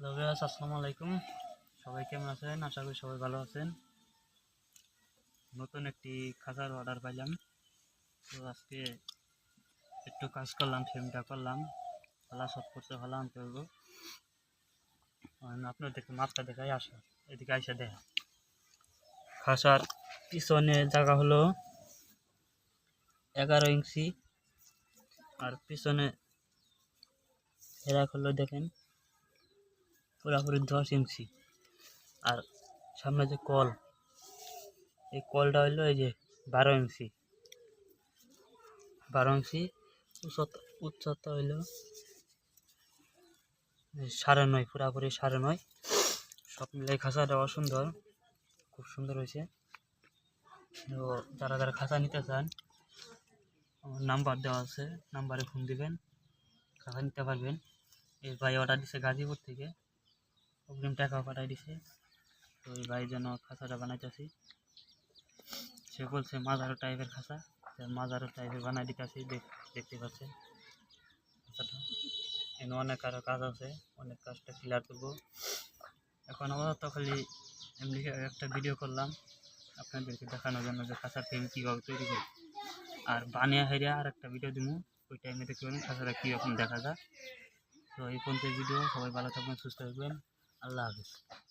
Hello viewers, আসসালামু আলাইকুম। সবাই কেমন আছেন? আশা করি সবাই ভালো আছেন। নতুন একটি খাঁচার অর্ডার পাইলাম, তো আজকে একটু কাজ করলাম, ফ্রেমটা করলাম, ফলা সব করতে ভালো আনতে হইব। আপনাদেরকে মাপটা দেখাই, আসা এদিকে আইসা দেখা। খাঁচার পিছনে জায়গা হলো 11 ইঞ্চি, আর পিছনে হেরাক হলো দেখেন পুরাপুরি 10 ইঞ্চি। আর সামনে যে কল, এই কলটা হইলো এই যে 12 ইঞ্চি। 12 ইঞ্চি উচ্চতা হইল 9.5, পুরাপুরি 9.5। সব মিলে খাঁচাটা অসুন্দর, খুব সুন্দর হয়েছে। তো যারা যারা খাঁচা নিতে চান, আমার নাম্বার দেওয়া আছে, নাম্বারে ফোন দিবেন, খাঁচা নিতে পারবেন। এই ভাই অর্ডার দিছে গাজীপুর থেকে, অগ্রিম টাকাও পাঠাই দিছে। তো এই ভাই যেন খাঁচাটা বানাইতেছি, সে বলছে মাজারো টাইপের খাঁচা, মাজারো টাইপের বানাই দিতেছি। দেখতে পাচ্ছেন খাঁচাটা, এখানে অনেক আরও কাজ আছে, অনেক কাজটা ক্লিয়ার করবো। এখন আপাতত খালি এমনি একটা ভিডিও করলাম আপনাদেরকে দেখানোর জন্য যে খাঁচার ফ্রেম কীভাবে তৈরি করি। আর বানিয়ে হেরিয়া আর একটা ভিডিও দিব, ওই টাইমে দেখতে পাবেন খাঁচাটা কীরকম দেখা যায়। তো এই পর্যন্ত ভিডিও, সবাই ভালো থাকবেন, সুস্থ থাকবেন, আল্লাহ হাফিজ।